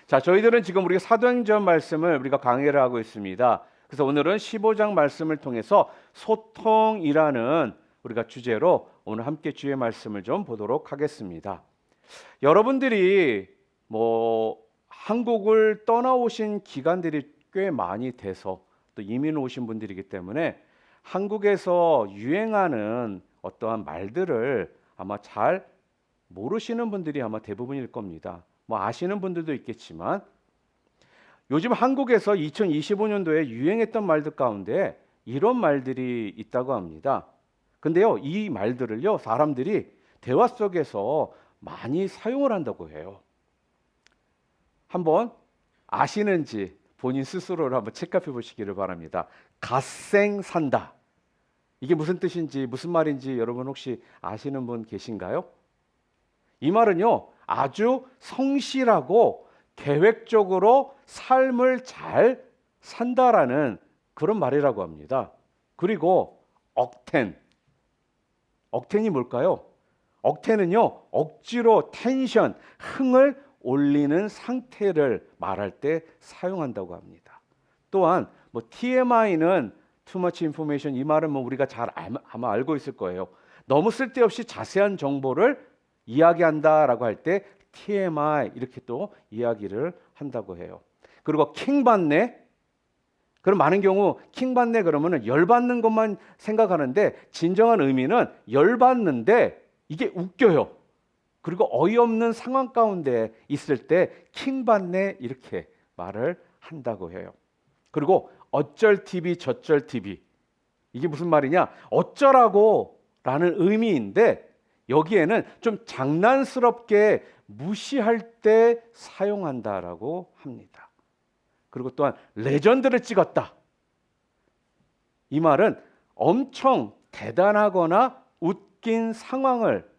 자, 저희들은 지금 우리가 사도행전 말씀을 우리가 강의를 하고 있습니다. 그래서 오늘은 15장 말씀을 통해서 소통이라는 우리가 주제로 오늘 함께 주의 말씀을 좀 보도록 하겠습니다. 여러분들이 한국을 떠나오신 기간들이 꽤 많이 돼서 또 이민 오신 분들이기 때문에 한국에서 유행하는 어떠한 말들을 아마 잘 모르시는 분들이 아마 대부분일 겁니다. 아시는 분들도 있겠지만 요즘 한국에서 2025년도에 유행했던 말들 가운데 이런 말들이 있다고 합니다. 근데요, 이 말들을요, 사람들이 대화 속에서 많이 사용을 한다고 해요. 한번 아시는지 본인 스스로를 한번 체크해 보시기를 바랍니다. 갓생산다. 이게 무슨 뜻인지, 무슨 말인지 여러분 혹시 아시는 분 계신가요? 이 말은요, 아주 성실하고 계획적으로 삶을 잘 산다라는 그런 말이라고 합니다. 그리고 억텐이 뭘까요? 억텐은요, 억지로 텐션, 흥을 올리는 상태를 말할 때 사용한다고 합니다. 또한 TMI는 too much information, 이 말은 우리가 잘 아마 알고 있을 거예요. 너무 쓸데없이 자세한 정보를 이야기한다라고 할 때 TMI 이렇게 또 이야기를 한다고 해요. 그리고 킹받네. 그럼 많은 경우 킹받네 그러면은 열받는 것만 생각하는데 진정한 의미는 열받는데 이게 웃겨요. 그리고 어이없는 상황 가운데 있을 때 킹받네 이렇게 말을 한다고 해요. 그리고 어쩔 TV 저쩔 TV, 이게 무슨 말이냐? 어쩌라고 라는 의미인데 여기에는 좀 장난스럽게 무시할 때 사용한다라고 합니다. 그리고 또한 레전드를 찍었다. 이 말은 엄청 대단하거나 웃긴 상황을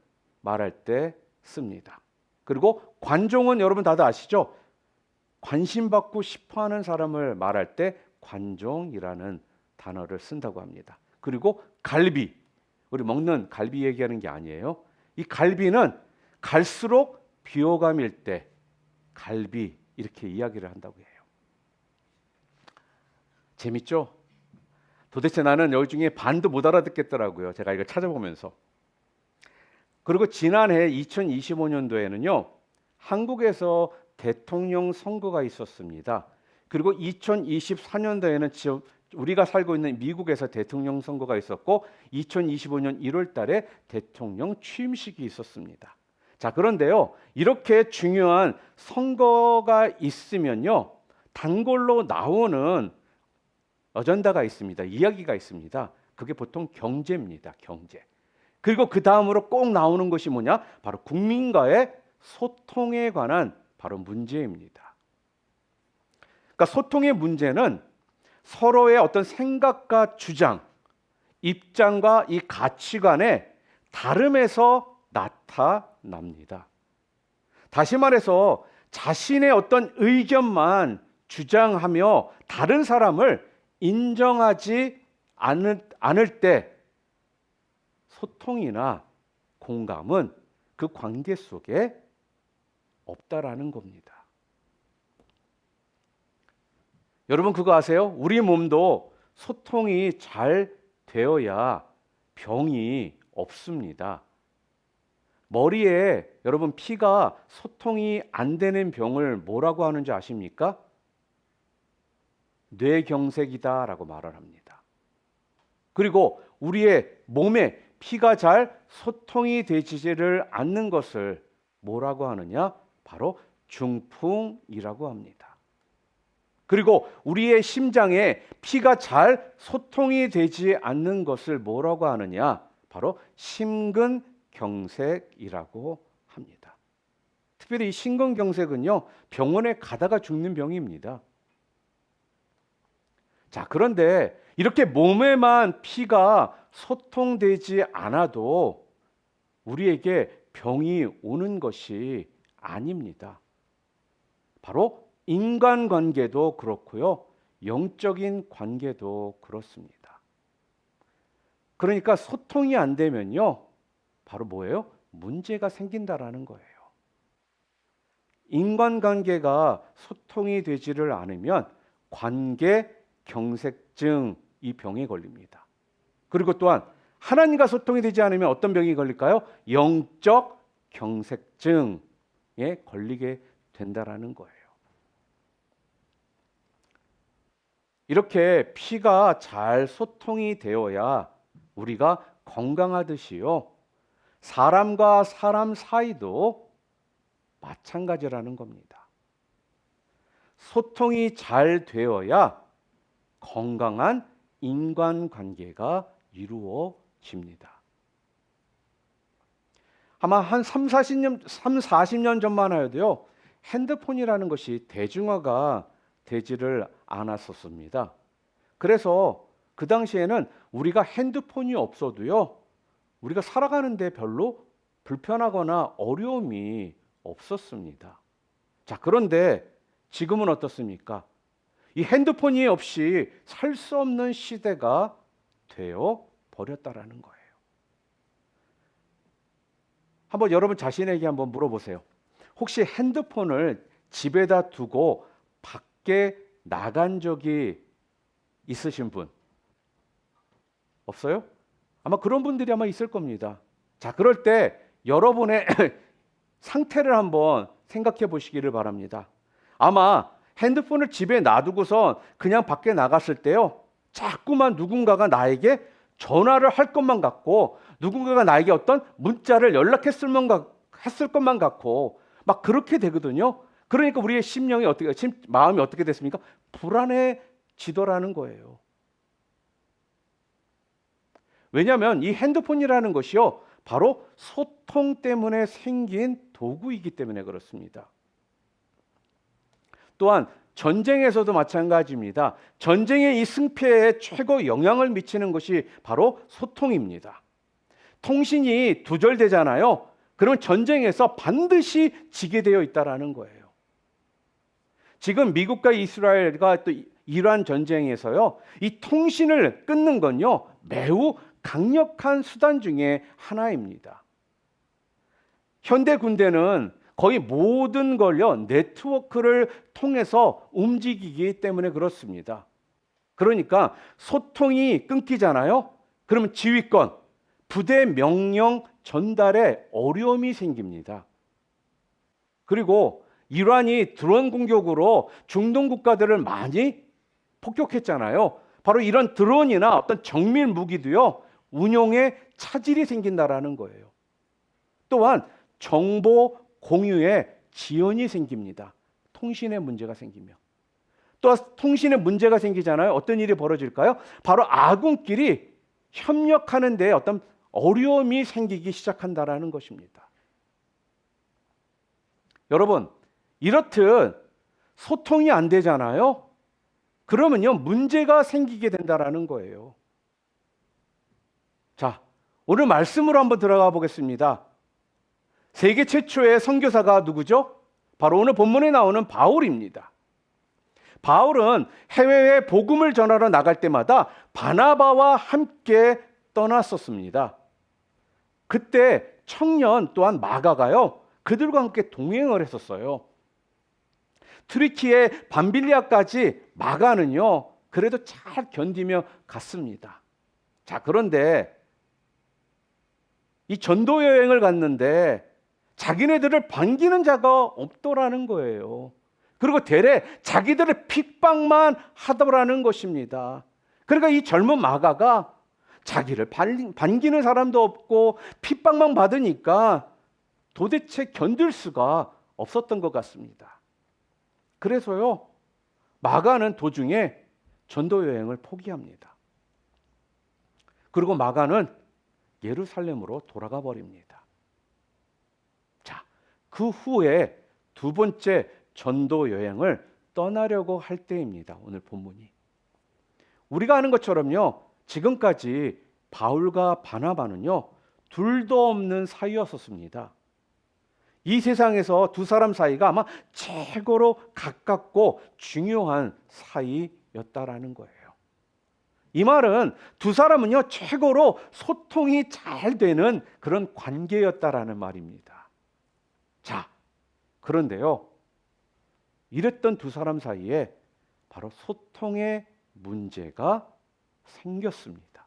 말할 때 씁니다. 그리고 관종은 여러분 다들 아시죠? 관심 받고 싶어하는 사람을 말할 때 관종이라는 단어를 쓴다고 합니다. 그리고 갈비, 우리 먹는 갈비 얘기하는 게 아니에요. 이 갈비는 갈수록 비호감일 때 갈비 이렇게 이야기를 한다고 해요. 재밌죠? 도대체 나는 여기 중에 반도 못 알아듣겠더라고요. 제가 이걸 찾아보면서. 그리고 지난해 2025년도에는요. 한국에서 대통령 선거가 있었습니다. 그리고 2024년도에는 지금 우리가 살고 있는 미국에서 대통령 선거가 있었고 2025년 1월 달에 대통령 취임식이 있었습니다. 자, 그런데요. 이렇게 중요한 선거가 있으면요. 단골로 나오는 어전다가 있습니다. 이야기가 있습니다. 그게 보통 경제입니다. 경제. 그리고 그 다음으로 꼭 나오는 것이 뭐냐? 바로 국민과의 소통에 관한 바로 문제입니다. 그러니까 소통의 문제는 서로의 어떤 생각과 주장, 입장과 이 가치관의 다름에서 나타납니다. 다시 말해서 자신의 어떤 의견만 주장하며 다른 사람을 인정하지 않을 때 소통이나 공감은 그 관계 속에 없다라는 겁니다. 여러분 그거 아세요? 우리 몸도 소통이 잘 되어야 병이 없습니다. 머리에 여러분 피가 소통이 안 되는 병을 뭐라고 하는지 아십니까? 뇌경색이다라고 말을 합니다. 그리고 우리의 몸에 피가 잘 소통이 되지를 않는 것을 뭐라고 하느냐? 바로 중풍이라고 합니다. 그리고 우리의 심장에 피가 잘 소통이 되지 않는 것을 뭐라고 하느냐? 바로 심근경색이라고 합니다. 특별히 이 심근경색은요, 병원에 가다가 죽는 병입니다. 자, 그런데 이렇게 몸에만 피가 소통되지 않아도 우리에게 병이 오는 것이 아닙니다. 바로 인간관계도 그렇고요. 영적인 관계도 그렇습니다. 그러니까 소통이 안 되면요. 바로 뭐예요? 문제가 생긴다라는 거예요. 인간관계가 소통이 되지를 않으면 관계 경색증 이 병에 걸립니다. 그리고 또한 하나님과 소통이 되지 않으면 어떤 병이 걸릴까요? 영적 경색증에 걸리게 된다라는 거예요. 이렇게 피가 잘 소통이 되어야 우리가 건강하듯이요. 사람과 사람 사이도 마찬가지라는 겁니다. 소통이 잘 되어야 건강한 인간관계가 이루어집니다. 아마 한 40년 전만 해도요. 핸드폰이라는 것이 대중화가 되지를 않았었습니다. 그래서 그 당시에는 우리가 핸드폰이 없어도요. 우리가 살아가는데 별로 불편하거나 어려움이 없었습니다. 자, 그런데 지금은 어떻습니까? 이 핸드폰이 없이 살 수 없는 시대가 되어 버렸다라는 거예요. 한번 여러분 자신에게 한번 물어보세요. 혹시 핸드폰을 집에다 두고 밖에 나간 적이 있으신 분? 없어요? 아마 그런 분들이 아마 있을 겁니다. 자, 그럴 때 여러분의 상태를 한번 생각해 보시기를 바랍니다. 아마 핸드폰을 집에 놔두고서 그냥 밖에 나갔을 때요. 자꾸만 누군가가 나에게 전화를 할 것만 같고 누군가가 나에게 어떤 문자를 연락했을 것만 같고 막 그렇게 되거든요. 그러니까 우리의 마음이 어떻게 됐습니까? 불안해지더라는 거예요. 왜냐하면 이 핸드폰이라는 것이요. 바로 소통 때문에 생긴 도구이기 때문에 그렇습니다. 또한 전쟁에서도 마찬가지입니다. 전쟁의 이 승패에 최고 영향을 미치는 것이 바로 소통입니다. 통신이 두절되잖아요. 그러면 전쟁에서 반드시 지게 되어 있다라는 거예요. 지금 미국과 이스라엘과 또 이란 전쟁에서요. 이 통신을 끊는 건요. 매우 강력한 수단 중에 하나입니다. 현대 군대는 거의 모든 걸요. 네트워크를 통해서 움직이기 때문에 그렇습니다. 그러니까 소통이 끊기잖아요. 그러면 지휘권, 부대 명령 전달에 어려움이 생깁니다. 그리고 이란이 드론 공격으로 중동 국가들을 많이 폭격했잖아요. 바로 이런 드론이나 어떤 정밀 무기도요. 운용에 차질이 생긴다라는 거예요. 또한 정보 공유에 지연이 생깁니다. 통신에 문제가 생기면. 또 통신에 문제가 생기잖아요. 어떤 일이 벌어질까요? 바로 아군끼리 협력하는 데 어떤 어려움이 생기기 시작한다라는 것입니다. 여러분, 이렇듯 소통이 안 되잖아요. 그러면요, 문제가 생기게 된다라는 거예요. 자, 오늘 말씀으로 한번 들어가 보겠습니다. 세계 최초의 선교사가 누구죠? 바로 오늘 본문에 나오는 바울입니다. 바울은 해외에 복음을 전하러 나갈 때마다 바나바와 함께 떠났었습니다. 그때 청년 또한 마가가요. 그들과 함께 동행을 했었어요. 트리키의 밤빌리아까지 마가는요. 그래도 잘 견디며 갔습니다. 자, 그런데 이 전도 여행을 갔는데 자기네들을 반기는 자가 없더라는 거예요. 그리고 대래 자기들의 핍박만 하더라는 것입니다. 그러니까 이 젊은 마가가 자기를 반기는 사람도 없고 핍박만 받으니까 도대체 견딜 수가 없었던 것 같습니다. 그래서요, 마가는 도중에 전도 여행을 포기합니다. 그리고 마가는 예루살렘으로 돌아가 버립니다. 자, 그 후에 두 번째 전도 여행을 떠나려고 할 때입니다. 오늘 본문이. 우리가 아는 것처럼요. 지금까지 바울과 바나바는요. 둘도 없는 사이였었습니다. 이 세상에서 두 사람 사이가 아마 최고로 가깝고 중요한 사이였다라는 거예요. 이 말은 두 사람은요. 최고로 소통이 잘 되는 그런 관계였다라는 말입니다. 자, 그런데요. 이랬던 두 사람 사이에 바로 소통의 문제가 생겼습니다.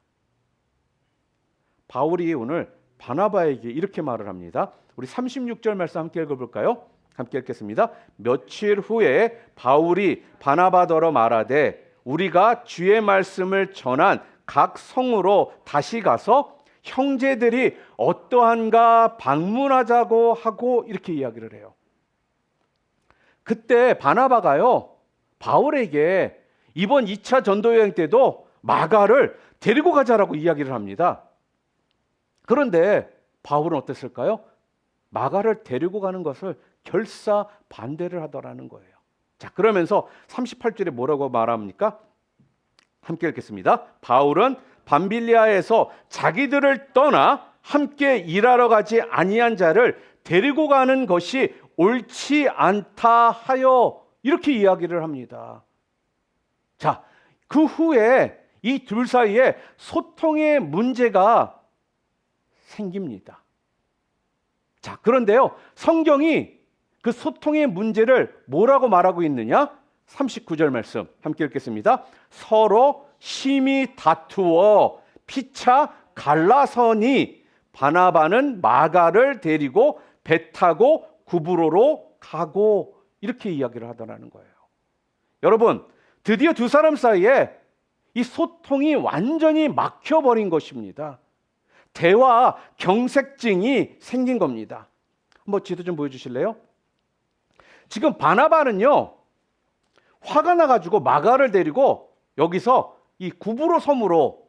바울이 오늘 바나바에게 이렇게 말을 합니다. 우리 36절 말씀 함께 읽어볼까요? 함께 읽겠습니다. 며칠 후에 바울이 바나바더러 말하되 우리가 주의 말씀을 전한 각 성으로 다시 가서 형제들이 어떠한가 방문하자고 하고 이렇게 이야기를 해요. 그때 바나바가요, 바울에게 이번 2차 전도 여행 때도 마가를 데리고 가자라고 이야기를 합니다. 그런데 바울은 어땠을까요? 마가를 데리고 가는 것을 결사 반대를 하더라는 거예요. 자, 그러면서 38절에 뭐라고 말합니까? 함께 읽겠습니다. 바울은 밤빌리아에서 자기들을 떠나 함께 일하러 가지 아니한 자를 데리고 가는 것이 옳지 않다 하여 이렇게 이야기를 합니다. 자, 그 후에 이 둘 사이에 소통의 문제가 생깁니다. 자, 그런데요, 성경이 그 소통의 문제를 뭐라고 말하고 있느냐? 39절 말씀 함께 읽겠습니다. 서로 심히 다투어 피차 갈라서니 바나바는 마가를 데리고 배 타고 구브로로 가고 이렇게 이야기를 하더라는 거예요. 여러분, 드디어 두 사람 사이에 이 소통이 완전히 막혀버린 것입니다. 대화 경색증이 생긴 겁니다. 한번 지도 좀 보여주실래요? 지금 바나바는요, 화가 나가지고 마가를 데리고 여기서 이 구브로 섬으로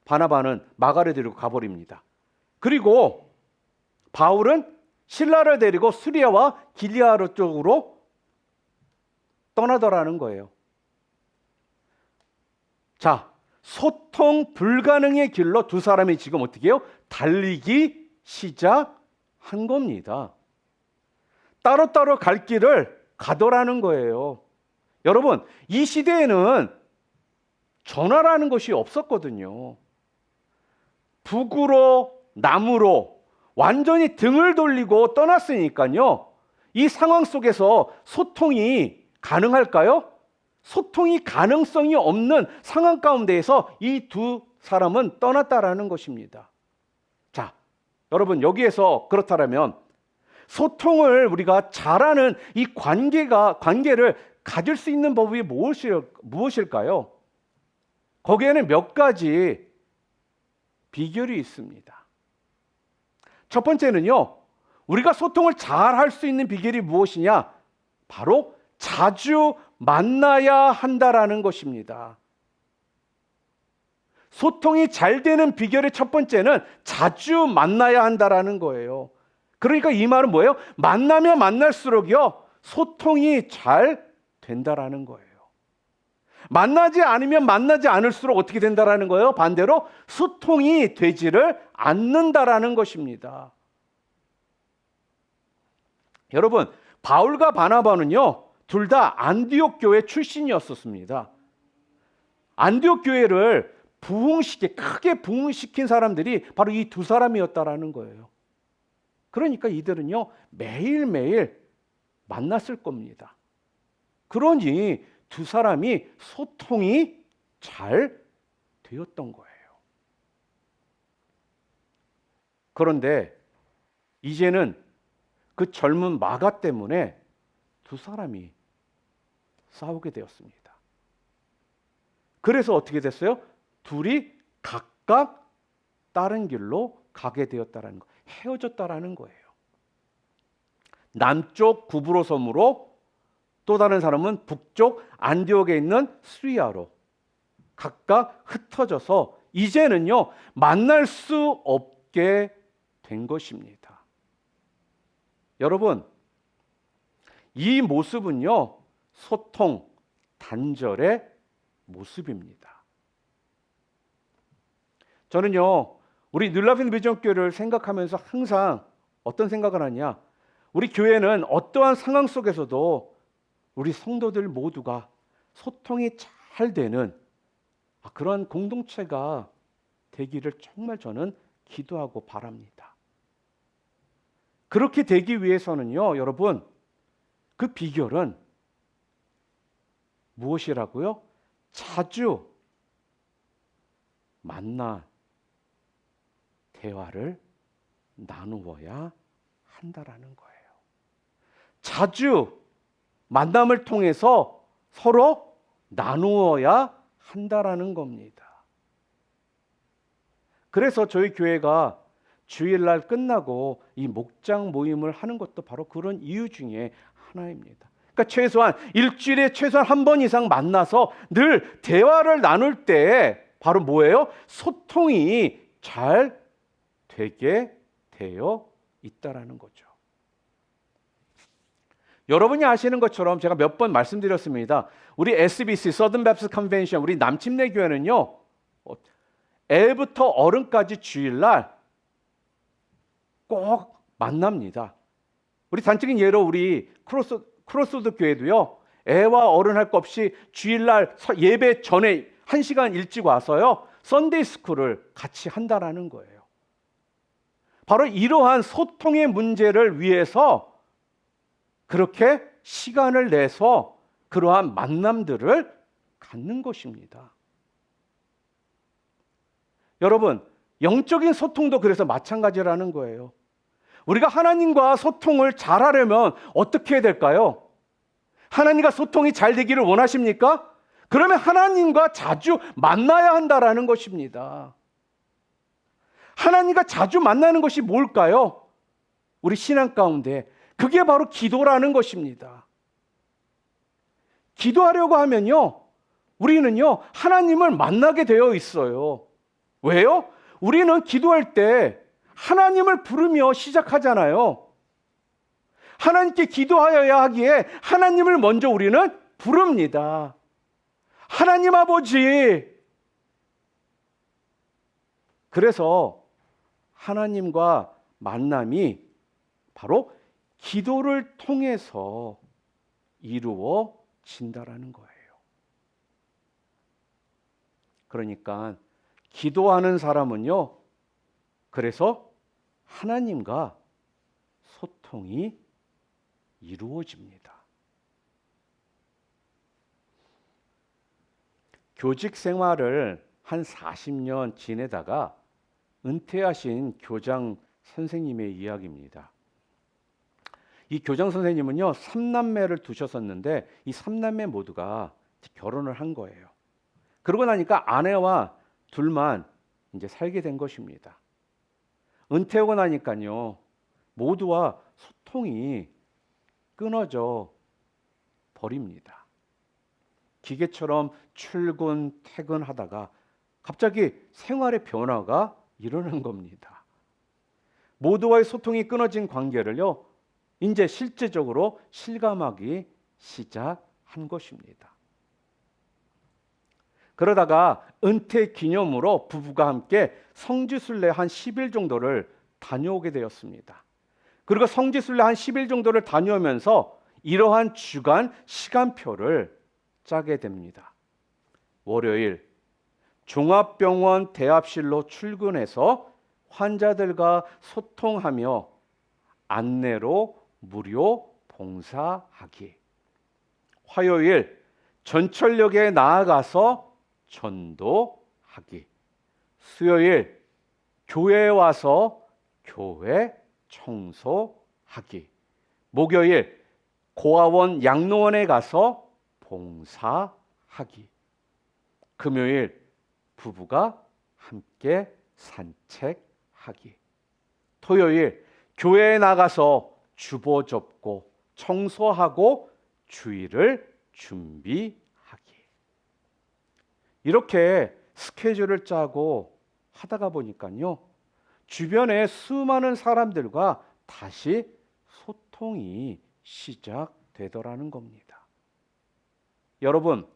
바나바는 마가를 데리고 가버립니다. 그리고 바울은 실라를 데리고 수리아와 길리아르 쪽으로 떠나더라는 거예요. 자, 소통 불가능의 길로 두 사람이 지금 어떻게 해요? 달리기 시작한 겁니다. 따로따로 갈 길을 가더라는 거예요. 여러분, 이 시대에는 전화라는 것이 없었거든요. 북으로 남으로 완전히 등을 돌리고 떠났으니까요. 이 상황 속에서 소통이 가능할까요? 소통이 가능성이 없는 상황 가운데에서 이 두 사람은 떠났다라는 것입니다. 자, 여러분, 여기에서 그렇다면 소통을 우리가 잘하는 이 관계를 가질 수 있는 법이 무엇일까요? 거기에는 몇 가지 비결이 있습니다. 첫 번째는요, 우리가 소통을 잘 할 수 있는 비결이 무엇이냐? 바로 자주 만나야 한다라는 것입니다. 소통이 잘 되는 비결의 첫 번째는 자주 만나야 한다라는 거예요. 그러니까 이 말은 뭐예요? 만나면 만날수록요, 소통이 잘 된다라는 거예요. 만나지 않으면 만나지 않을수록 어떻게 된다라는 거예요? 반대로 소통이 되지를 않는다라는 것입니다. 여러분, 바울과 바나바는요, 둘 다 안디옥 교회 출신이었습니다. 안디옥 교회를 크게 부흥시킨 사람들이 바로 이 두 사람이었다라는 거예요. 그러니까 이들은요, 매일매일 만났을 겁니다. 그러니 두 사람이 소통이 잘 되었던 거예요. 그런데 이제는 그 젊은 마가 때문에 두 사람이 싸우게 되었습니다. 그래서 어떻게 됐어요? 둘이 각각 다른 길로 가게 되었다라는 거, 헤어졌다라는 거예요. 남쪽 구브로 섬으로, 또 다른 사람은 북쪽 안디옥에 있는 수리아로 각각 흩어져서 이제는요, 만날 수 없게 된 것입니다. 여러분, 이 모습은요, 소통 단절의 모습입니다. 저는요, 우리 뉴라핀 비전교회를 생각하면서 항상 어떤 생각을 하냐, 우리 교회는 어떠한 상황 속에서도 우리 성도들 모두가 소통이 잘 되는 그런 공동체가 되기를 정말 저는 기도하고 바랍니다. 그렇게 되기 위해서는요, 여러분, 그 비결은 무엇이라고요? 자주 만나 대화를 나누어야 한다라는 거예요. 자주 만남을 통해서 서로 나누어야 한다라는 겁니다. 그래서 저희 교회가 주일날 끝나고 이 목장 모임을 하는 것도 바로 그런 이유 중에 하나입니다. 그러니까 최소한 일주일에 최소한 한 번 이상 만나서 늘 대화를 나눌 때 바로 뭐예요? 소통이 잘 되게 되어 있다라는 거죠. 여러분이 아시는 것처럼 제가 몇 번 말씀드렸습니다. 우리 SBC, 서든 베프티스트 컨벤션, 우리 남침내 교회는요, 애부터 어른까지 주일날 꼭 만납니다. 우리 단적인 예로 우리 크로스로드 교회도요, 애와 어른 할 것 없이 주일날 예배 전에 1시간 일찍 와서요, 선데이 스쿨을 같이 한다라는 거예요. 바로 이러한 소통의 문제를 위해서 그렇게 시간을 내서 그러한 만남들을 갖는 것입니다. 여러분, 영적인 소통도 그래서 마찬가지라는 거예요. 우리가 하나님과 소통을 잘하려면 어떻게 해야 될까요? 하나님과 소통이 잘 되기를 원하십니까? 그러면 하나님과 자주 만나야 한다라는 것입니다. 하나님과 자주 만나는 것이 뭘까요? 우리 신앙 가운데 그게 바로 기도라는 것입니다. 기도하려고 하면요, 우리는요, 하나님을 만나게 되어 있어요. 왜요? 우리는 기도할 때 하나님을 부르며 시작하잖아요. 하나님께 기도하여야 하기에 하나님을 먼저 우리는 부릅니다. 하나님 아버지. 그래서 하나님과 만남이 바로 기도를 통해서 이루어진다라는 거예요. 그러니까 기도하는 사람은요, 그래서 하나님과 소통이 이루어집니다. 교직 생활을 한 40년 지내다가 은퇴하신 교장 선생님의 이야기입니다. 이 교장 선생님은요, 3남매를 두셨었는데 이 3남매 모두가 결혼을 한 거예요. 그러고 나니까 아내와 둘만 이제 살게 된 것입니다. 은퇴하고 나니까요, 모두와 소통이 끊어져 버립니다. 기계처럼 출근, 퇴근하다가 갑자기 생활의 변화가 일어난 겁니다. 모두와의 소통이 끊어진 관계를요, 이제 실제적으로 실감하기 시작한 것입니다. 그러다가 은퇴 기념으로 부부가 함께 성지순례 한 10일 정도를 다녀오게 되었습니다. 그리고 성지순례 한 10일 정도를 다녀오면서 이러한 주간 시간표를 짜게 됩니다. 월요일 종합병원 대합실로 출근해서 환자들과 소통하며 안내로 무료 봉사하기. 화요일 전철역에 나아가서 전도하기. 수요일 교회에 와서 교회 청소하기. 목요일 고아원 양로원에 가서 봉사하기. 금요일 부부가 함께 산책하기. 토요일 교회에 나가서 주보 접고 청소하고 주일을 준비하기. 이렇게 스케줄을 짜고 하다가 보니까요, 주변에 수많은 사람들과 다시 소통이 시작되더라는 겁니다. 여러분,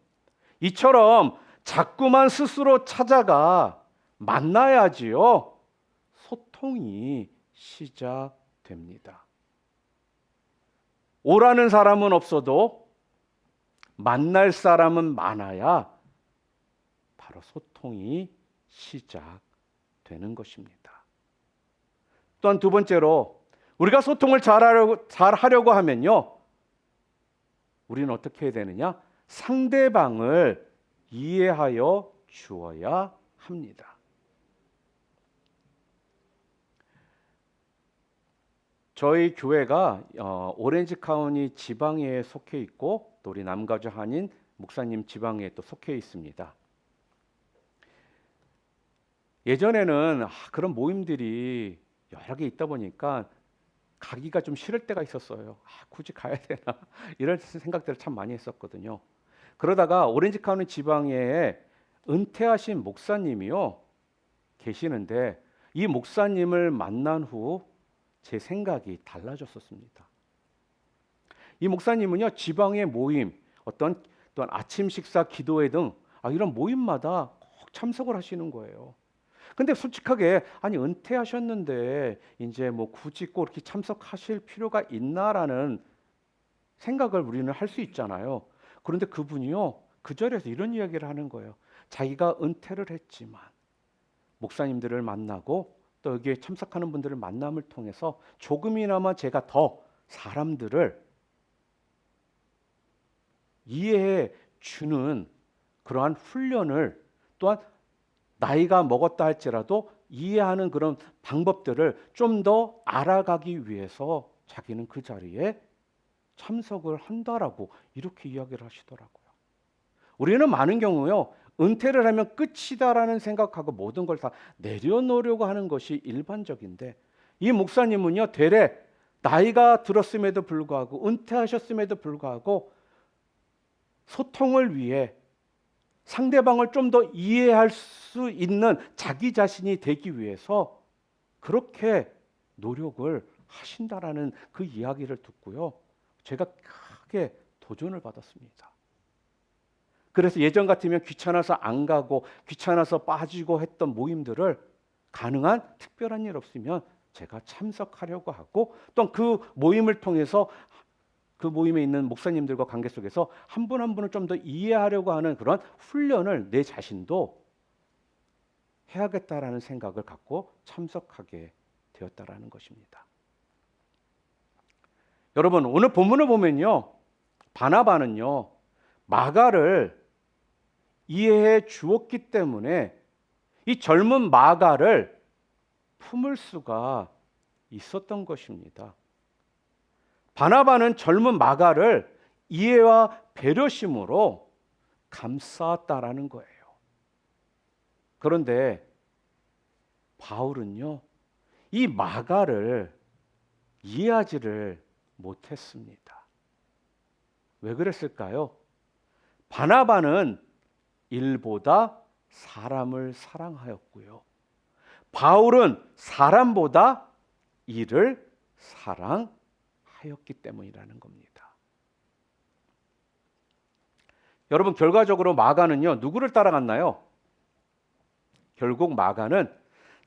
이처럼 자꾸만 스스로 찾아가 만나야지요, 소통이 시작됩니다. 오라는 사람은 없어도 만날 사람은 많아야 바로 소통이 시작되는 것입니다. 또한 두 번째로, 우리가 소통을 잘하려고 하면요, 우리는 어떻게 해야 되느냐? 상대방을 이해하여 주어야 합니다. 저희 교회가 오렌지 카운티 지방에 속해 있고 또 우리 남가주 한인 목사님 지방에 또 속해 있습니다. 예전에는 그런 모임들이 여러 개 있다 보니까 가기가 좀 싫을 때가 있었어요. 굳이 가야 되나 이런 생각들을 참 많이 했었거든요. 그러다가 오렌지 카운티 지방에 은퇴하신 목사님이요 계시는데 이 목사님을 만난 후 제 생각이 달라졌었습니다. 이 목사님은요 지방의 모임, 어떤 또한 아침 식사, 기도회 등 이런 모임마다 꼭 참석을 하시는 거예요. 근데 솔직하게 아니 은퇴하셨는데 이제 뭐 굳이 꼭 이렇게 참석하실 필요가 있나라는 생각을 우리는 할 수 있잖아요. 그런데 그분이요 그 자리에서 이런 이야기를 하는 거예요. 자기가 은퇴를 했지만 목사님들을 만나고 또 여기에 참석하는 분들을 만남을 통해서 조금이나마 제가 더 사람들을 이해해 주는 그러한 훈련을 또한 나이가 먹었다 할지라도 이해하는 그런 방법들을 좀 더 알아가기 위해서 자기는 그 자리에 참석을 한다라고 이렇게 이야기를 하시더라고요. 우리는 많은 경우요 은퇴를 하면 끝이다라는 생각하고 모든 걸 다 내려놓으려고 하는 것이 일반적인데 이 목사님은요 되레 나이가 들었음에도 불구하고 은퇴하셨음에도 불구하고 소통을 위해 상대방을 좀 더 이해할 수 있는 자기 자신이 되기 위해서 그렇게 노력을 하신다라는 그 이야기를 듣고요 제가 크게 도전을 받았습니다. 그래서 예전 같으면 귀찮아서 안 가고 귀찮아서 빠지고 했던 모임들을 가능한 특별한 일 없으면 제가 참석하려고 하고 또 그 모임을 통해서 그 모임에 있는 목사님들과 관계 속에서 한 분 한 분을 좀 더 이해하려고 하는 그런 훈련을 내 자신도 해야겠다라는 생각을 갖고 참석하게 되었다라는 것입니다. 여러분 오늘 본문을 보면요 바나바는요 마가를 이해해 주었기 때문에 이 젊은 마가를 품을 수가 있었던 것입니다. 바나바는 젊은 마가를 이해와 배려심으로 감싸았다라는 거예요. 그런데 바울은요, 이 마가를 이해하지를 못했습니다. 왜 그랬을까요? 바나바는 일보다 사람을 사랑하였고요. 바울은 사람보다 일을 사랑하였기 때문이라는 겁니다. 여러분 결과적으로 마가는요 누구를 따라갔나요? 결국 마가는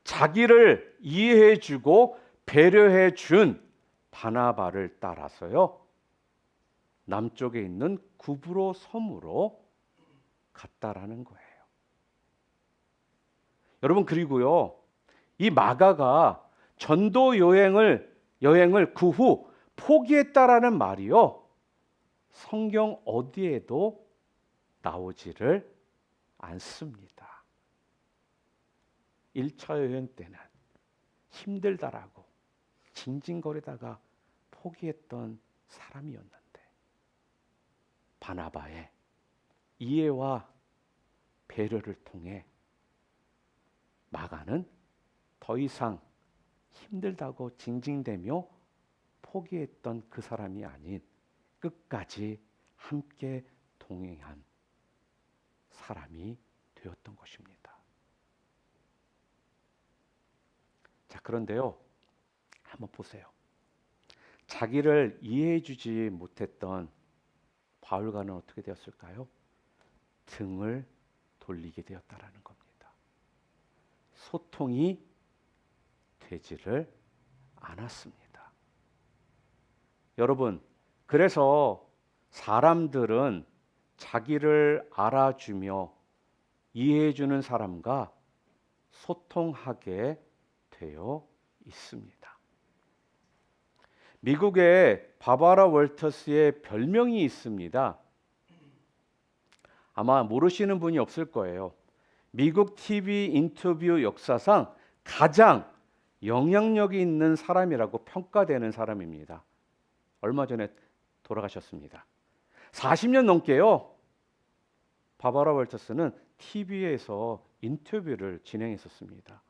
자기를 이해해주고 배려해준 바나바를 따라서요 남쪽에 있는 구브로 섬으로 갔다라는 거예요. 여러분 그리고요 이 마가가 전도 여행을 그 후 포기했다라는 말이요 성경 어디에도 나오지를 않습니다. 1차 여행 때는 힘들다라고 징징거리다가 포기했던 사람이었는데 바나바의 이해와 배려를 통해 마가는 더 이상 힘들다고 징징대며 포기했던 그 사람이 아닌 끝까지 함께 동행한 사람이 되었던 것입니다. 자, 그런데요. 한번 보세요. 자기를 이해해 주지 못했던 바울과는 어떻게 되었을까요? 등을 돌리게 되었다라는 겁니다. 소통이 되지를 않았습니다. 여러분, 그래서 사람들은 자기를 알아주며 이해해주는 사람과 소통하게 되어 있습니다. 미국의 바바라 월터스의 별명이 있습니다. 아마 모르시는 분이 없을 거예요. 미국 TV 인터뷰 역사상 가장 영향력이 있는 사람이라고 평가되는 사람입니다. 얼마 전에 돌아가셨습니다. 40년 넘게요. 바바라 월터스는 TV에서 인터뷰를 진행했었습니다.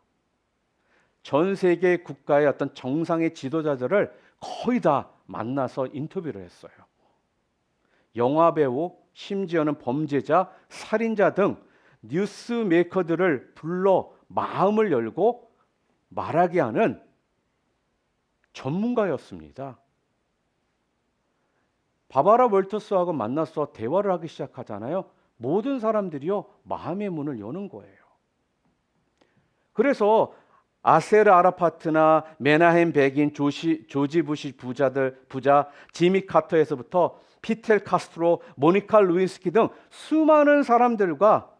전 세계 국가의 어떤 정상의 지도자들을 거의 다 만나서 인터뷰를 했어요. 영화 배우, 심지어는 범죄자, 살인자 등 뉴스 메이커들을 불러 마음을 열고 말하게 하는 전문가였습니다. 바바라 월터스하고 만나서 대화를 하기 시작하잖아요. 모든 사람들이요, 마음의 문을 여는 거예요. 그래서 아세르 아라파트나 메나헴 베긴, 조지 부시 부자, 지미 카터에서부터 피텔 카스트로, 모니카 루인스키 등 수많은 사람들과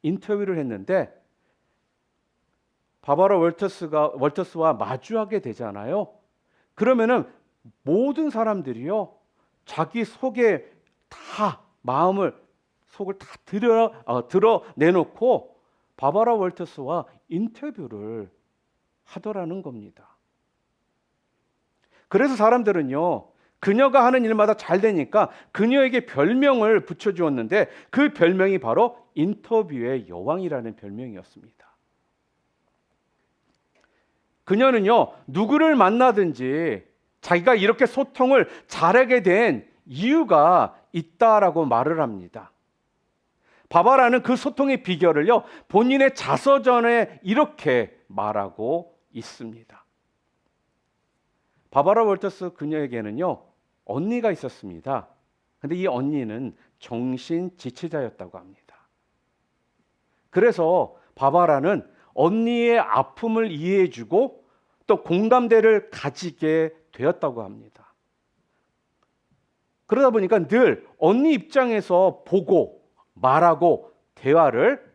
인터뷰를 했는데 바바라 월터스와 마주하게 되잖아요. 그러면은 모든 사람들이요, 자기 속에 다 속을 다 드러내놓고 바바라 월터스와 인터뷰를 하더라는 겁니다. 그래서 사람들은요, 그녀가 하는 일마다 잘 되니까 그녀에게 별명을 붙여주었는데 그 별명이 바로 인터뷰의 여왕이라는 별명이었습니다. 그녀는요, 누구를 만나든지 자기가 이렇게 소통을 잘하게 된 이유가 있다라고 말을 합니다. 바바라는 그 소통의 비결을요, 본인의 자서전에 이렇게 말하고 있습니다. 바바라 월터스 그녀에게는요, 언니가 있었습니다. 근데 이 언니는 정신지체자였다고 합니다. 그래서 바바라는 언니의 아픔을 이해해주고 또 공감대를 가지게 되었다고 합니다. 그러다 보니까 늘 언니 입장에서 보고 말하고 대화를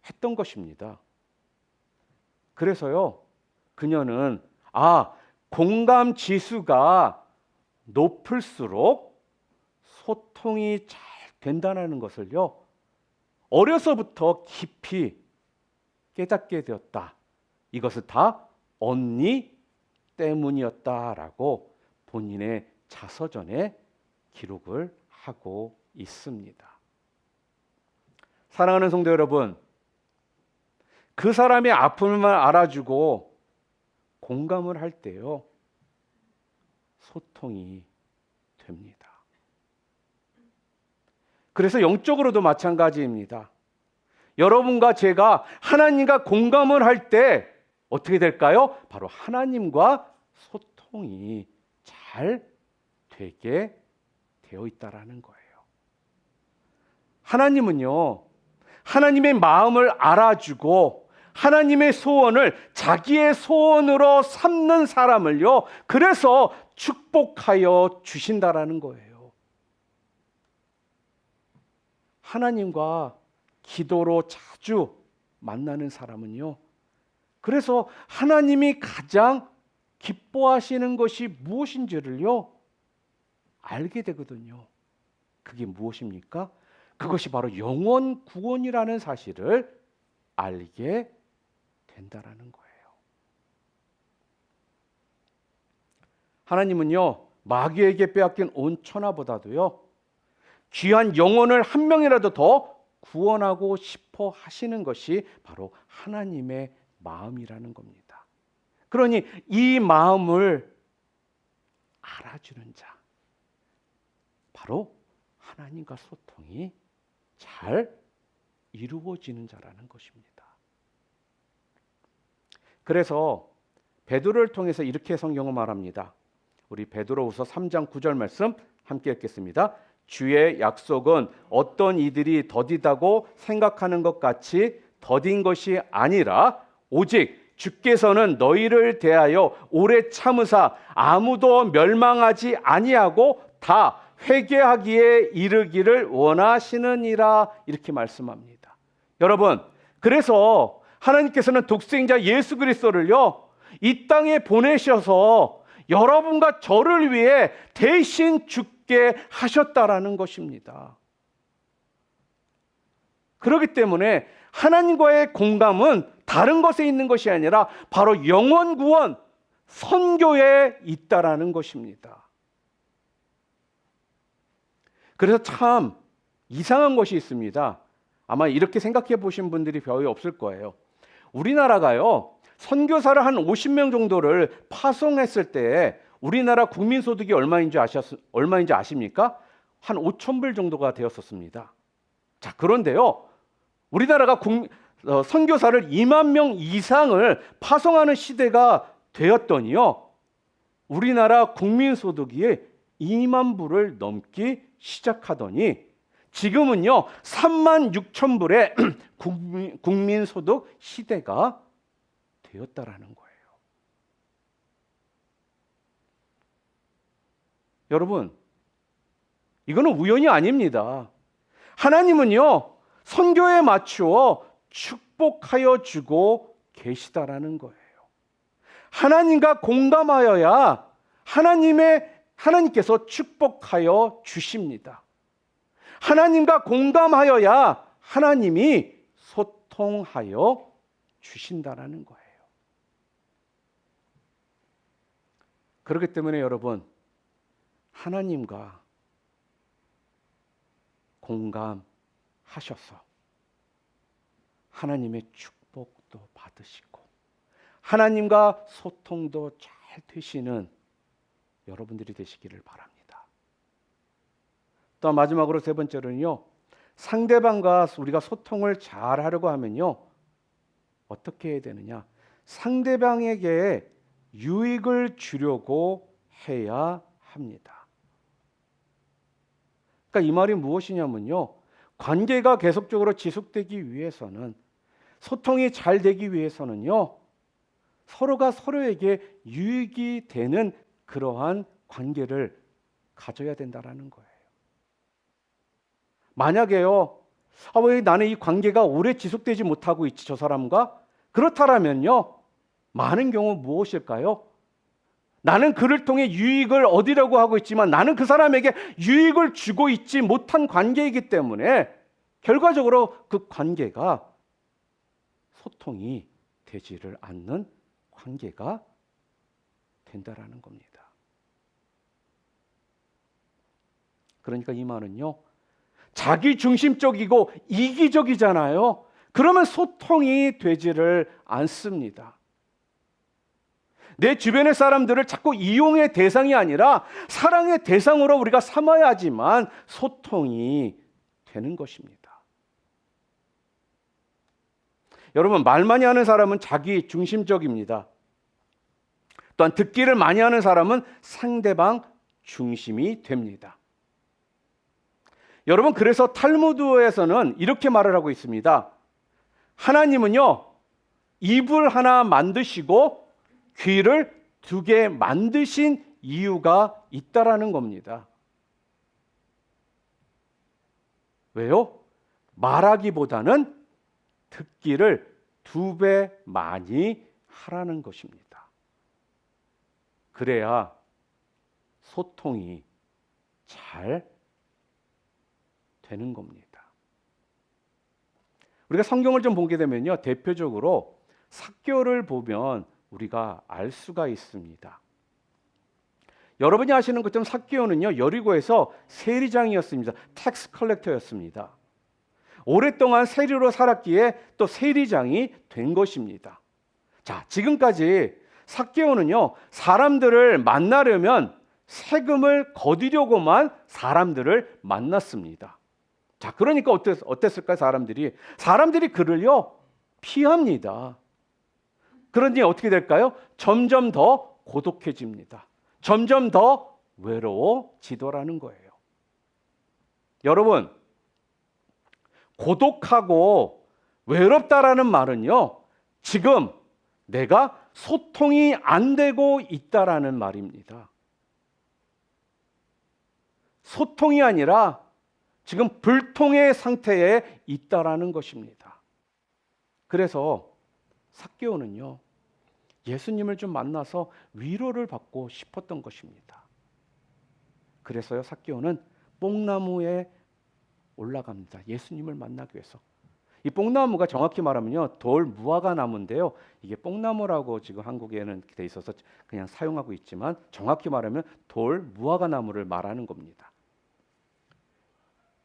했던 것입니다. 그래서요, 그녀는 공감 지수가 높을수록 소통이 잘 된다는 것을요, 어려서부터 깊이 깨닫게 되었다. 이것은 다 언니 때문이었다라고 본인의 자서전에 기록을 하고 있습니다. 사랑하는 성도 여러분, 그 사람의 아픔을 알아주고 공감을 할 때요, 소통이 됩니다. 그래서 영적으로도 마찬가지입니다. 여러분과 제가 하나님과 공감을 할 때 어떻게 될까요? 바로 하나님과 소통이 잘 되게 되어 있다라는 거예요. 하나님은요, 하나님의 마음을 알아주고 하나님의 소원을 자기의 소원으로 삼는 사람을요, 그래서 축복하여 주신다라는 거예요. 하나님과 기도로 자주 만나는 사람은요, 그래서 하나님이 가장 기뻐하시는 것이 무엇인지를요, 알게 되거든요. 그게 무엇입니까? 그것이 바로 영원 구원이라는 사실을 알게 된다라는 거예요. 하나님은요, 마귀에게 빼앗긴 온 천하보다도요, 귀한 영혼을 한 명이라도 더 구원하고 싶어 하시는 것이 바로 하나님의 마음이라는 겁니다. 그러니 이 마음을 알아주는 자, 바로 하나님과 소통이 잘 이루어지는 자라는 것입니다. 그래서 베드로를 통해서 이렇게 성경은 말합니다. 우리 베드로후서 3장 9절 말씀 함께 읽겠습니다. 주의 약속은 어떤 이들이 더디다고 생각하는 것 같이 더딘 것이 아니라 오직 주께서는 너희를 대하여 오래 참으사 아무도 멸망하지 아니하고 다 회개하기에 이르기를 원하시느니라, 이렇게 말씀합니다. 여러분, 그래서 하나님께서는 독생자 예수 그리스도를요, 이 땅에 보내셔서 여러분과 저를 위해 대신 죽게 하셨다라는 것입니다. 그렇기 때문에 하나님과의 공감은 다른 것에 있는 것이 아니라 바로 영원 구원, 선교에 있다라는 것입니다. 그래서 참 이상한 것이 있습니다. 아마 이렇게 생각해 보신 분들이 거의 없을 거예요. 우리나라가요, 선교사를 한 50명 정도를 파송했을 때 우리나라 국민소득이 얼마인지 아십니까? 한 5,000불 정도가 되었었습니다. 자, 그런데요, 우리나라가 선교사를 2만 명 이상을 파송하는 시대가 되었더니요, 우리나라 국민소득이 2만 불을 넘기 시작하더니 지금은요 3만 6천 불의 국민소득 시대가 되었다라는 거예요. 여러분, 이거는 우연이 아닙니다. 하나님은요 선교에 맞추어 축복하여 주고 계시다라는 거예요. 하나님과 공감하여야 하나님께서 축복하여 주십니다. 하나님과 공감하여야 하나님이 소통하여 주신다라는 거예요. 그렇기 때문에 여러분, 하나님과 공감하셔서 하나님의 축복도 받으시고 하나님과 소통도 잘 되시는 여러분들이 되시기를 바랍니다. 또 마지막으로 세 번째로는요, 상대방과 우리가 소통을 잘 하려고 하면요, 어떻게 해야 되느냐? 상대방에게 유익을 주려고 해야 합니다. 그러니까 이 말이 무엇이냐면요, 관계가 계속적으로 지속되기 위해서는, 소통이 잘 되기 위해서는요, 서로가 서로에게 유익이 되는 그러한 관계를 가져야 된다라는 거예요. 만약에요, 왜 나는 이 관계가 오래 지속되지 못하고 있지, 저 사람과? 그렇다면요, 많은 경우 무엇일까요? 나는 그를 통해 유익을 얻으려고 하고 있지만 나는 그 사람에게 유익을 주고 있지 못한 관계이기 때문에 결과적으로 그 관계가 소통이 되지를 않는 관계가 된다라는 겁니다. 그러니까 이 말은요, 자기 중심적이고 이기적이잖아요. 그러면 소통이 되지를 않습니다. 내 주변의 사람들을 자꾸 이용의 대상이 아니라 사랑의 대상으로 우리가 삼아야지만 소통이 되는 것입니다. 여러분, 말 많이 하는 사람은 자기 중심적입니다. 또한 듣기를 많이 하는 사람은 상대방 중심이 됩니다. 여러분, 그래서 탈무드에서는 이렇게 말을 하고 있습니다. 하나님은요, 입을 하나 만드시고 귀를 2개 만드신 이유가 있다라는 겁니다. 왜요? 말하기보다는 듣기를 2배 많이 하라는 것입니다. 그래야 소통이 잘 되는 겁니다. 우리가 성경을 좀 보게 되면요, 대표적으로 삭개오를 보면 우리가 알 수가 있습니다. 여러분이 아시는 것처럼 삭개오는요, 여리고에서 세리장이었습니다. 텍스 컬렉터였습니다. 오랫동안 세리로 살았기에 또 세리장이 된 것입니다. 자, 지금까지 삭개오는요, 사람들을 만나려면 세금을 거두려고만 사람들을 만났습니다. 자, 그러니까 어땠을까요? 사람들이 그를요 피합니다. 그러니 어떻게 될까요? 점점 더 고독해집니다. 점점 더 외로워지더라는 거예요. 여러분, 고독하고 외롭다라는 말은요, 지금 내가 소통이 안 되고 있다라는 말입니다. 소통이 아니라 지금 불통의 상태에 있다라는 것입니다. 그래서 삭개오는요, 예수님을 좀 만나서 위로를 받고 싶었던 것입니다. 그래서요, 삭개오는 뽕나무에 올라갑니다. 예수님을 만나기 위해서. 이 뽕나무가 정확히 말하면요, 돌 무화과 나무인데요. 이게 뽕나무라고 지금 한국에는 돼 있어서 그냥 사용하고 있지만 정확히 말하면 돌 무화과 나무를 말하는 겁니다.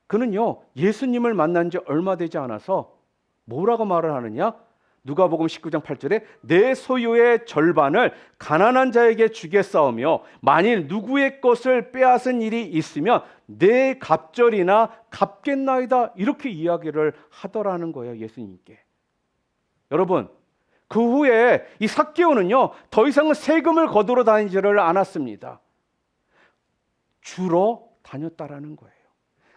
그는요, 예수님을 만난 지 얼마 되지 않아서 뭐라고 말을 하느냐? 누가복음 19장 8절에 내 소유의 절반을 가난한 자에게 주겠사오며 만일 누구의 것을 빼앗은 일이 있으면 내 갑절이나 갚겠나이다, 이렇게 이야기를 하더라는 거예요, 예수님께. 여러분, 그 후에 이 삭개오는요, 더 이상은 세금을 거두러 다니지를 않았습니다. 주로 다녔다라는 거예요.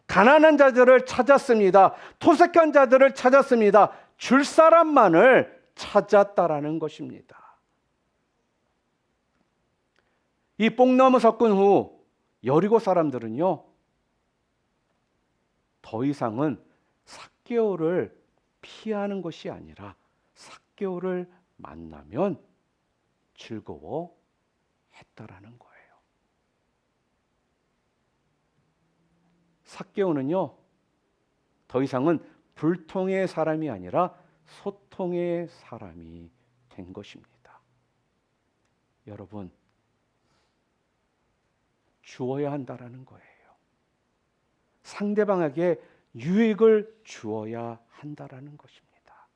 가난한 자들을 찾았습니다. 토색한 자들을 찾았습니다. 줄 사람만을 찾았다라는 것입니다. 이 뽕나무 사건 후 여리고 사람들은요, 더 이상은 삭개오를 피하는 것이 아니라 삭개오를 만나면 즐거워했다라는 거예요. 삭개오는요, 더 이상은 불통의 사람이 아니라 소통의 사람이 된 것입니다. 여러분, 주어야 한다라는 거예요. 상대방에게 유익을 주어야 한다라는 것입니다.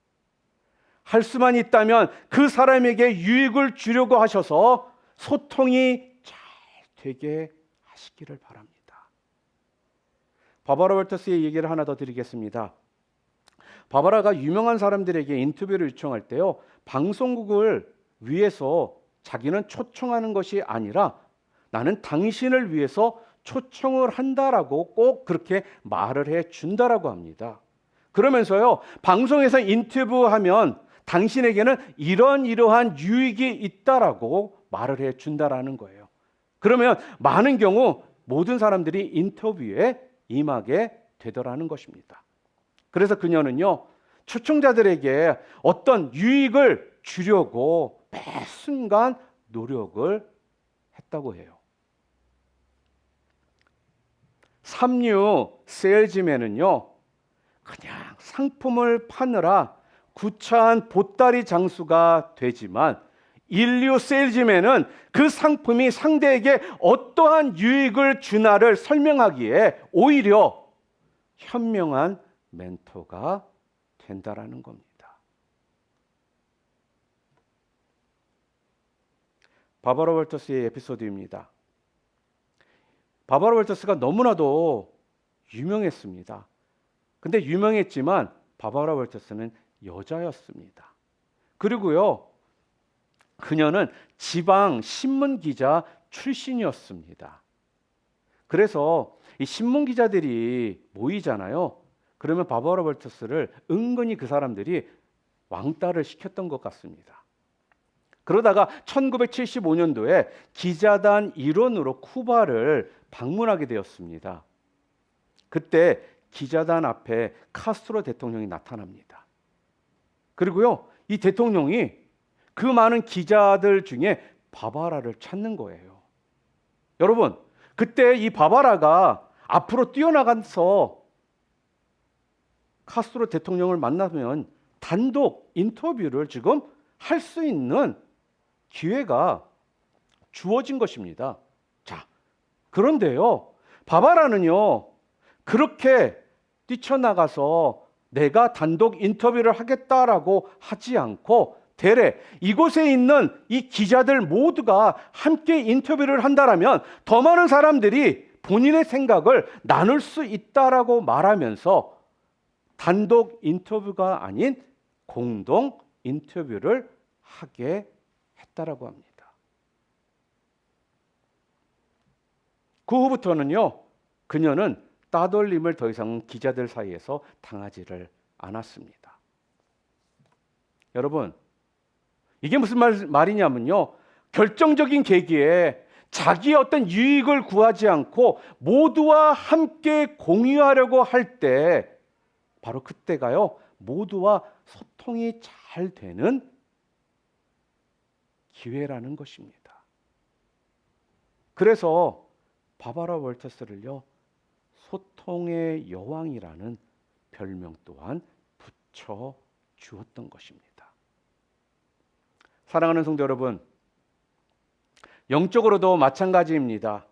할 수만 있다면 그 사람에게 유익을 주려고 하셔서 소통이 잘 되게 하시기를 바랍니다. 바바라 월터스의 얘기를 하나 더 드리겠습니다. 바바라가 유명한 사람들에게 인터뷰를 요청할 때요, 방송국을 위해서 자기는 초청하는 것이 아니라 나는 당신을 위해서 초청을 한다라고 꼭 그렇게 말을 해 준다라고 합니다. 그러면서요, 방송에서 인터뷰하면 당신에게는 이러한 유익이 있다라고 말을 해 준다라는 거예요. 그러면 많은 경우 모든 사람들이 인터뷰에 임하게 되더라는 것입니다. 그래서 그녀는요, 초청자들에게 어떤 유익을 주려고 매 순간 노력을 했다고 해요. 삼류 세일즈맨은요, 그냥 상품을 파느라 구차한 보따리 장수가 되지만 인류 세일즈맨은 그 상품이 상대에게 어떠한 유익을 주나를 설명하기에 오히려 현명한 멘토가 된다라는 겁니다. 바바라 월터스의 에피소드입니다. 바바라 월터스가 너무나도 유명했습니다. 근데 유명했지만 바바라 월터스는 여자였습니다. 그리고요, 그녀는 지방 신문 기자 출신이었습니다. 그래서 이 신문 기자들이 모이잖아요. 그러면 바바라 월터스를 은근히 그 사람들이 왕따를 시켰던 것 같습니다. 그러다가 1975년도에 기자단 일원으로 쿠바를 방문하게 되었습니다. 그때 기자단 앞에 카스트로 대통령이 나타납니다. 그리고요, 이 대통령이 그 많은 기자들 중에 바바라를 찾는 거예요. 여러분, 그때 이 바바라가 앞으로 뛰어나가서 카스트로 대통령을 만나면 단독 인터뷰를 지금 할 수 있는 기회가 주어진 것입니다. 자, 그런데요, 바바라는요, 그렇게 뛰쳐나가서 내가 단독 인터뷰를 하겠다라고 하지 않고 대래 이곳에 있는 이 기자들 모두가 함께 인터뷰를 한다라면 더 많은 사람들이 본인의 생각을 나눌 수 있다라고 말하면서 단독 인터뷰가 아닌 공동 인터뷰를 하게 했다라고 합니다. 그 후부터는요, 그녀는 따돌림을 더 이상 기자들 사이에서 당하지를 않았습니다. 여러분, 이게 무슨 말이냐면요, 결정적인 계기에 자기의 어떤 유익을 구하지 않고 모두와 함께 공유하려고 할 때, 바로 그때가요, 모두와 소통이 잘 되는 기회라는 것입니다. 그래서 바바라 월터스를요, 소통의 여왕이라는 별명 또한 붙여 주었던 것입니다. 사랑하는 성도 여러분, 영적으로도 마찬가지입니다.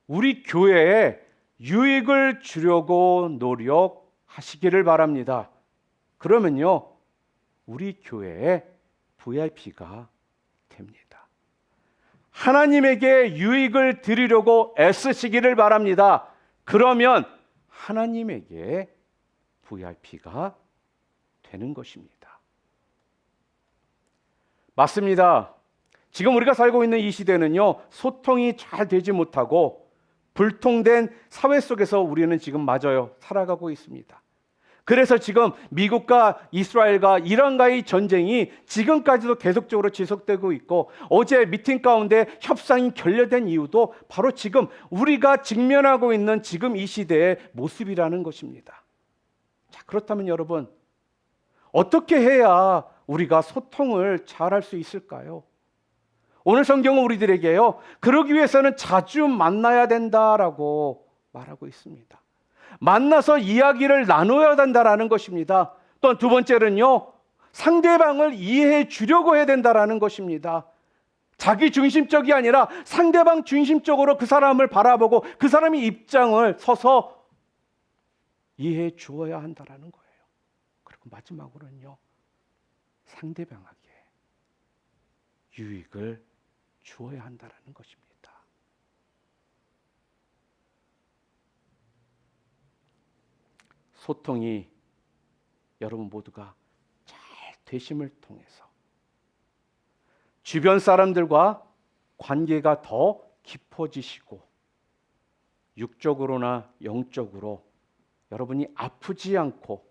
우리 교회에 유익을 주려고 노력하시기를 바랍니다. 그러면요, 우리 교회에 VIP가 됩니다. 하나님에게 유익을 드리려고 애쓰시기를 바랍니다. 그러면 하나님에게 VIP가 되는 것입니다. 맞습니다. 지금 우리가 살고 있는 이 시대는요, 소통이 잘 되지 못하고 불통된 사회 속에서 우리는 지금 맞아요, 살아가고 있습니다. 그래서 지금 미국과 이스라엘과 이란과의 전쟁이 지금까지도 계속적으로 지속되고 있고, 어제 미팅 가운데 협상이 결렬된 이유도 바로 지금 우리가 직면하고 있는 지금 이 시대의 모습이라는 것입니다. 자, 그렇다면 여러분, 어떻게 해야 우리가 소통을 잘할 수 있을까요? 오늘 성경은 우리들에게요, 그러기 위해서는 자주 만나야 된다라고 말하고 있습니다. 만나서 이야기를 나눠야 된다라는 것입니다. 또한 두 번째는요, 상대방을 이해해 주려고 해야 된다라는 것입니다. 자기 중심적이 아니라 상대방 중심적으로 그 사람을 바라보고 그 사람의 입장을 서서 이해해 주어야 한다라는 거예요. 그리고 마지막으로는요, 상대방에게 유익을 주어야 한다라는 것입니다. 소통이 여러분 모두가 잘 되심을 통해서 주변 사람들과 관계가 더 깊어지시고 육적으로나 영적으로 여러분이 아프지 않고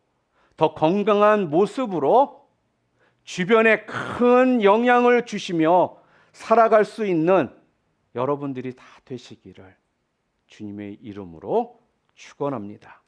더 건강한 모습으로 주변에 큰 영향을 주시며 살아갈 수 있는 여러분들이 다 되시기를 주님의 이름으로 축원합니다.